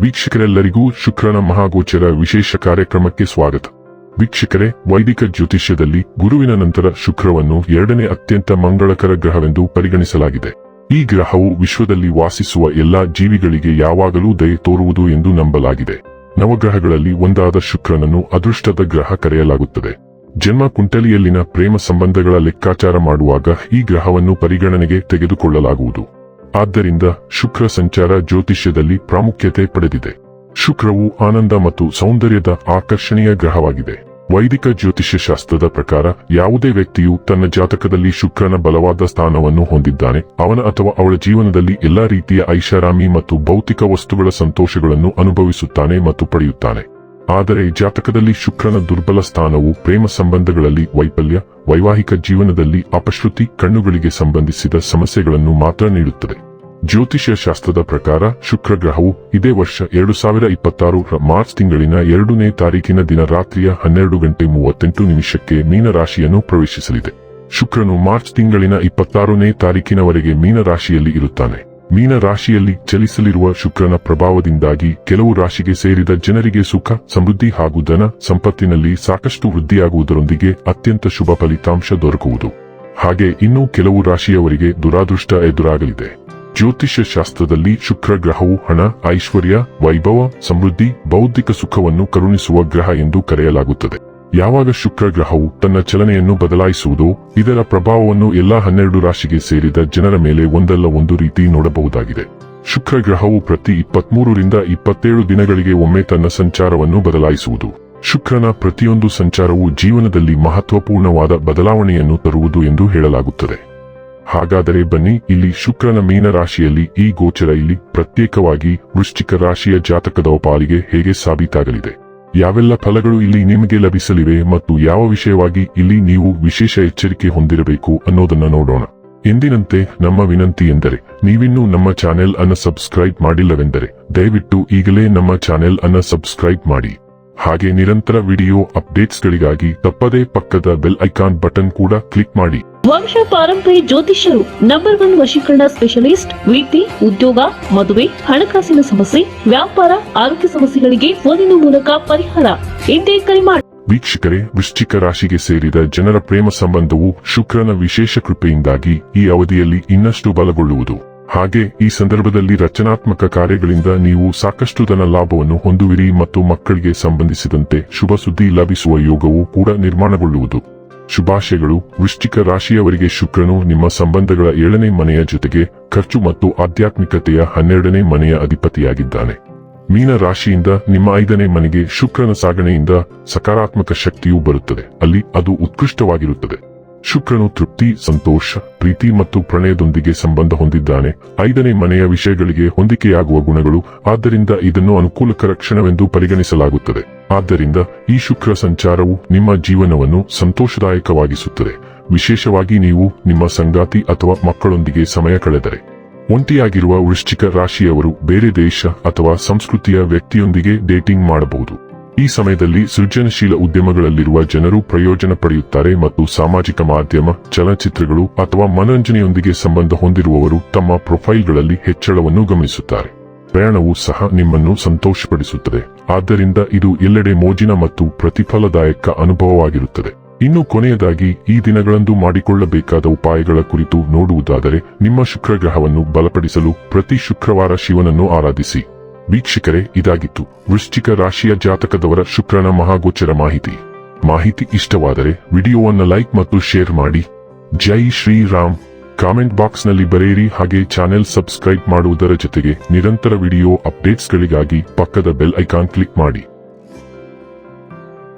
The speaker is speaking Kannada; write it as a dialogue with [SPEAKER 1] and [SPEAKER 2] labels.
[SPEAKER 1] ವೀಕ್ಷಕರೆಲ್ಲರಿಗೂ ಶುಕ್ರನ ಮಹಾಗೋಚರ ವಿಶೇಷ ಕಾರ್ಯಕ್ರಮಕ್ಕೆ ಸ್ವಾಗತ. ವೀಕ್ಷಕರೇ, ವೈದಿಕ ಜ್ಯೋತಿಷ್ಯದಲ್ಲಿ ಗುರುವಿನ ನಂತರ ಶುಕ್ರವನ್ನು ಎರಡನೇ ಅತ್ಯಂತ ಮಂಗಳಕರ ಗ್ರಹವೆಂದು ಪರಿಗಣಿಸಲಾಗಿದೆ. ಈ ಗ್ರಹವು ವಿಶ್ವದಲ್ಲಿ ವಾಸಿಸುವ ಎಲ್ಲಾ ಜೀವಿಗಳಿಗೆ ಯಾವಾಗಲೂ ದಯೆ ತೋರುವುದು ಎಂದು ನಂಬಲಾಗಿದೆ. ನವಗ್ರಹಗಳಲ್ಲಿ ಒಂದಾದ ಶುಕ್ರನನ್ನು ಅದೃಷ್ಟದ ಗ್ರಹ ಕರೆಯಲಾಗುತ್ತದೆ. ಜನ್ಮ ಕುಂಡಲಿಯಲ್ಲಿನ ಪ್ರೇಮ ಸಂಬಂಧಗಳ ಲೆಕ್ಕಾಚಾರ ಮಾಡುವಾಗ ಈ ಗ್ರಹವನ್ನು ಪರಿಗಣನೆಗೆ ತೆಗೆದುಕೊಳ್ಳಲಾಗುವುದು. ಆದ್ದರಿಂದ ಶುಕ್ರ ಸಂಚಾರ ಜ್ಯೋತಿಷ್ಯದಲ್ಲಿ ಪ್ರಾಮುಖ್ಯತೆ ಪಡೆದಿದೆ. ಶುಕ್ರವು ಆನಂದ ಮತ್ತು ಸೌಂದರ್ಯದ ಆಕರ್ಷಣೀಯ ಗ್ರಹವಾಗಿದೆ. ವೈದಿಕ ಜ್ಯೋತಿಷ್ಯ ಶಾಸ್ತ್ರದ ಪ್ರಕಾರ ಯಾವುದೇ ವ್ಯಕ್ತಿಯು ತನ್ನ ಜಾತಕದಲ್ಲಿ ಶುಕ್ರನ ಬಲವಾದ ಸ್ಥಾನವನ್ನು ಹೊಂದಿದ್ದಾನೆ, ಅವನ ಅಥವಾ ಅವಳ ಜೀವನದಲ್ಲಿ ಎಲ್ಲಾ ರೀತಿಯ ಐಷಾರಾಮಿ ಮತ್ತು ಭೌತಿಕ ವಸ್ತುಗಳ ಸಂತೋಷಗಳನ್ನು ಅನುಭವಿಸುತ್ತಾನೆ ಮತ್ತು ಪಡೆಯುತ್ತಾನೆ. ಆದರೆ ಜಾತಕದಲ್ಲಿ ಶುಕ್ರನ ದುರ್ಬಲ ಸ್ಥಾನವು ಪ್ರೇಮ ಸಂಬಂಧಗಳಲ್ಲಿ ವೈಫಲ್ಯ, ವೈವಾಹಿಕ ಜೀವನದಲ್ಲಿ ಅಪಶ್ರುತಿ, ಕಣ್ಣುಗಳಿಗೆ ಸಂಬಂಧಿಸಿದ ಸಮಸ್ಯೆಗಳನ್ನು ಮಾತ್ರ ನೀಡುತ್ತದೆ. ಜ್ಯೋತಿಷ್ಯ ಶಾಸ್ತ್ರದ ಪ್ರಕಾರ ಶುಕ್ರ ಗ್ರಹವು ಇದೇ ವರ್ಷ 2026 ಮಾರ್ಚ್ ತಿಂಗಳಿನ 2ನೇ ತಾರೀಕಿನ ದಿನ ರಾತ್ರಿಯ 12:38 ಮೀನ ರಾಶಿಯನ್ನು ಪ್ರವೇಶಿಸಲಿದೆ. ಶುಕ್ರನು ಮಾರ್ಚ್ ತಿಂಗಳಿನ 26ನೇ ತಾರೀಕಿನವರೆಗೆ ಮೀನ ರಾಶಿಯಲ್ಲಿ ಇರುತ್ತಾನೆ. ಮೀನ ರಾಶಿಯಲ್ಲಿ ಚಲಿಸಲಿರುವ ಶುಕ್ರನ ಪ್ರಭಾವದಿಂದಾಗಿ ಕೆಲವು ರಾಶಿಗೆ ಸೇರಿದ ಜನರಿಗೆ ಸುಖ, ಸಮೃದ್ಧಿ ಹಾಗೂ ಧನ ಸಂಪತ್ತಿನಲ್ಲಿ ಸಾಕಷ್ಟು ವೃದ್ಧಿಯಾಗುವುದರೊಂದಿಗೆ ಅತ್ಯಂತ ಶುಭ ಫಲಿತಾಂಶ ದೊರಕುವುದು. ಹಾಗೆ ಇನ್ನೂ ಕೆಲವು ರಾಶಿಯವರಿಗೆ ದುರಾದೃಷ್ಟ ಎದುರಾಗಲಿದೆ. ಜ್ಯೋತಿಷ್ಯ ಶಾಸ್ತ್ರದಲ್ಲಿ ಶುಕ್ರ ಗ್ರಹವು ಹಣ, ಐಶ್ವರ್ಯ, ವೈಭವ, ಸಮೃದ್ಧಿ, ಬೌದ್ಧಿಕ ಸುಖವನ್ನು ಕರುಣಿಸುವ ಗ್ರಹ ಎಂದು ಕರೆಯಲಾಗುತ್ತದೆ. ಯಾವಾಗ ಶುಕ್ರ ಗ್ರಹವು ತನ್ನ ಚಲನೆಯನ್ನು ಬದಲಾಯಿಸುವುದೋ ಇದರ ಪ್ರಭಾವವನ್ನು ಎಲ್ಲಾ 12 ರಾಶಿಗೆ ಸೇರಿದ ಜನರ ಮೇಲೆ ಒಂದಲ್ಲ ಒಂದು ರೀತಿ ನೋಡಬಹುದಾಗಿದೆ. ಶುಕ್ರ ಗ್ರಹವು ಪ್ರತಿ 23ರಿಂದ 27 ದಿನಗಳಿಗೆ ಒಮ್ಮೆ ತನ್ನ ಸಂಚಾರವನ್ನು ಬದಲಾಯಿಸುವುದು. ಶುಕ್ರನ ಪ್ರತಿಯೊಂದು ಸಂಚಾರವು ಜೀವನದಲ್ಲಿ ಮಹತ್ವಪೂರ್ಣವಾದ ಬದಲಾವಣೆಯನ್ನು ತರುವುದು ಎಂದು ಹೇಳಲಾಗುತ್ತದೆ. ಹಾಗಾದರೆ ಬನ್ನಿ, ಇಲ್ಲಿ ಶುಕ್ರನ ಮೀನ ರಾಶಿಯಲ್ಲಿ ಈ ಗೋಚರ ಇಲ್ಲಿ ಪ್ರತ್ಯೇಕವಾಗಿ ವೃಶ್ಚಿಕ ರಾಶಿಯ ಜಾತಕದ ಪಾಲಿಗೆ ಹೇಗೆ ಸಾಬೀತಾಗಲಿದೆ, ಯಾವೆಲ್ಲ ಫಲಗಳು ಇಲ್ಲಿ ನಿಮಗೆ ಲಭಿಸಲಿವೆ ಮತ್ತು ಯಾವ ವಿಷಯವಾಗಿ ಇಲ್ಲಿ ನೀವು ವಿಶೇಷ ಎಚ್ಚರಿಕೆ ಹೊಂದಿರಬೇಕು ಅನ್ನೋದನ್ನ ನೋಡೋಣ. ಎಂದಿನಂತೆ ನಮ್ಮ ವಿನಂತಿ ಎಂದರೆ, ನೀವಿನ್ನೂ ನಮ್ಮ ಚಾನೆಲ್ ಅನ್ನು ಸಬ್ಸ್ಕ್ರೈಬ್ ಮಾಡಿಲ್ಲವೆಂದರೆ ದಯವಿಟ್ಟು ಈಗಲೇ ನಮ್ಮ ಚಾನೆಲ್ ಅನ್ನು ಸಬ್ಸ್ಕ್ರೈಬ್ ಮಾಡಿ. ಹಾಗೆ ನಿರಂತರ ವಿಡಿಯೋ ಅಪ್ಡೇಟ್ಸ್ಗಳಿಗಾಗಿ ತಪ್ಪದೇ ಪಕ್ಕದ ಬೆಲ್ ಐಕಾನ್ ಬಟನ್ ಕೂಡ ಕ್ಲಿಕ್ ಮಾಡಿ.
[SPEAKER 2] ವಂಶ ಪಾರಂಪರ್ಯ ಜ್ಯೋತಿಷ್ಯರು ನಂಬರ್ 1 ವಶೀಕರಣ ಸ್ಪೆಷಲಿಸ್ಟ್. ವೃತ್ತಿ, ಉದ್ಯೋಗ, ಮದುವೆ, ಹಣಕಾಸಿನ ಸಮಸ್ಯೆ, ವ್ಯಾಪಾರ, ಆರೋಗ್ಯ ಸಮಸ್ಯೆಗಳಿಗೆ ಫೋನಿನ ಮೂಲಕ ಪರಿಹಾರ. ಇಂದೇ ಕರೆ ಮಾಡಿ.
[SPEAKER 1] ವೀಕ್ಷಕರೇ, ವೃಶ್ಚಿಕ ರಾಶಿಗೆ ಸೇರಿದ ಜನರ ಪ್ರೇಮ ಸಂಬಂಧವು ಶುಕ್ರನ ವಿಶೇಷ ಕೃಪೆಯಿಂದಾಗಿ ಈ ಅವಧಿಯಲ್ಲಿ ಇನ್ನಷ್ಟು ಬಲಗೊಳ್ಳುವುದು. ಹಾಗೆ ಈ ಸಂದರ್ಭದಲ್ಲಿ ರಚನಾತ್ಮಕ ಕಾರ್ಯಗಳಿಂದ ನೀವು ಸಾಕಷ್ಟು ಧನ ಲಾಭವನ್ನು ಹೊಂದುವಿರಿ ಮತ್ತು ಮಕ್ಕಳಿಗೆ ಸಂಬಂಧಿಸಿದಂತೆ ಶುಭ ಸುದ್ದಿ ಲಭಿಸುವ ಯೋಗವು ಕೂಡ ನಿರ್ಮಾಣಗೊಳ್ಳುವುದು. ಶುಭಾಶಯಗಳು. ವೃಶ್ಚಿಕ ರಾಶಿಯವರಿಗೆ ಶುಕ್ರನು ನಿಮ್ಮ ಸಂಬಂಧಗಳ 7ನೇ ಮನೆಯ ಜೊತೆಗೆ ಖರ್ಚು ಮತ್ತು ಆಧ್ಯಾತ್ಮಿಕತೆಯ 12ನೇ ಮನೆಯ ಅಧಿಪತಿಯಾಗಿದ್ದಾನೆ. ಮೀನ ರಾಶಿಯಿಂದ ನಿಮ್ಮ 5ನೇ ಮನೆಗೆ ಶುಕ್ರನ ಸಾಗಣೆಯಿಂದ ಸಕಾರಾತ್ಮಕ ಶಕ್ತಿಯೂ ಬರುತ್ತದೆ. ಅಲ್ಲಿ ಅದು ಉತ್ಕೃಷ್ಟವಾಗಿರುತ್ತದೆ. ಶುಕ್ರನು ತೃಪ್ತಿ, ಸಂತೋಷ, ಪ್ರೀತಿ ಮತ್ತು ಪ್ರಣಯದೊಂದಿಗೆ ಸಂಬಂಧ ಹೊಂದಿದ್ದಾನೆ. 5ನೇ ಮನೆಯ ವಿಷಯಗಳಿಗೆ ಹೊಂದಿಕೆಯಾಗುವ ಗುಣಗಳು, ಆದ್ದರಿಂದ ಇದನ್ನು ಅನುಕೂಲಕರ ಕ್ಷಣವೆಂದು ಪರಿಗಣಿಸಲಾಗುತ್ತದೆ. ಆದ್ದರಿಂದ ಈ ಶುಕ್ರ ಸಂಚಾರವು ನಿಮ್ಮ ಜೀವನವನ್ನು ಸಂತೋಷದಾಯಕವಾಗಿಸುತ್ತದೆ, ವಿಶೇಷವಾಗಿ ನೀವು ನಿಮ್ಮ ಸಂಗಾತಿ ಅಥವಾ ಮಕ್ಕಳೊಂದಿಗೆ ಸಮಯ ಕಳೆದರೆ. ಒಂಟಿಯಾಗಿರುವ ವೃಶ್ಚಿಕ ರಾಶಿಯವರು ಬೇರೆ ದೇಶ ಅಥವಾ ಸಂಸ್ಕೃತಿಯ ವ್ಯಕ್ತಿಯೊಂದಿಗೆ ಡೇಟಿಂಗ್ ಮಾಡಬಹುದು. ಈ ಸಮಯದಲ್ಲಿ ಸೃಜನಶೀಲ ಉದ್ಯಮಗಳಲ್ಲಿರುವ ಜನರು ಪ್ರಯೋಜನ ಪಡೆಯುತ್ತಾರೆ ಮತ್ತು ಸಾಮಾಜಿಕ ಮಾಧ್ಯಮ, ಚಲನಚಿತ್ರಗಳು ಅಥವಾ ಮನರಂಜನೆಯೊಂದಿಗೆ ಸಂಬಂಧ ಹೊಂದಿರುವವರು ತಮ್ಮ ಪ್ರೊಫೈಲ್ಗಳಲ್ಲಿ ಹೆಚ್ಚಳವನ್ನು ಗಮನಿಸುತ್ತಾರೆ. ಪ್ರಯಾಣವೂ ಸಹ ನಿಮ್ಮನ್ನು ಸಂತೋಷಪಡಿಸುತ್ತದೆ, ಆದ್ದರಿಂದ ಇದು ಎಲ್ಲೆಡೆ ಮೋಜಿನ ಮತ್ತು ಪ್ರತಿಫಲದಾಯಕ ಅನುಭವವಾಗಿರುತ್ತದೆ. ಇನ್ನು ಕೊನೆಯದಾಗಿ ಈ ದಿನಗಳಂದು ಮಾಡಿಕೊಳ್ಳಬೇಕಾದ ಉಪಾಯಗಳ ಕುರಿತು ನೋಡುವುದಾದರೆ, ನಿಮ್ಮ ಶುಕ್ರ ಗ್ರಹವನ್ನು ಬಲಪಡಿಸಲು ಪ್ರತಿ ಶುಕ್ರವಾರ ಶಿವನನ್ನು ಆರಾಧಿಸಿ. ವೀಕ್ಷಕರೇ, ಇದಾಗಿತ್ತು ವೃಶ್ಚಿಕ ರಾಶಿಯ ಜಾತಕದವರ ಶುಕ್ರನ ಮಹಾಗೋಚರ ಮಾಹಿತಿ ಇಷ್ಟವಾದರೆ ವಿಡಿಯೋವನ್ನು ಲೈಕ್ ಮತ್ತು ಶೇರ್ ಮಾಡಿ. ಜೈ ಶ್ರೀರಾಮ್. ಕಾಮೆಂಟ್ ಬಾಕ್ಸ್ನಲ್ಲಿ ಬರೆಯಿರಿ. ಹಾಗೆ ಚಾನೆಲ್ ಸಬ್ಸ್ಕ್ರೈಬ್ ಮಾಡುವುದರ ಜೊತೆಗೆ ನಿರಂತರ ವಿಡಿಯೋ ಅಪ್ಡೇಟ್ಸ್ಗಳಿಗಾಗಿ ಪಕ್ಕದ ಬೆಲ್ ಐಕಾನ್ ಕ್ಲಿಕ್ ಮಾಡಿ.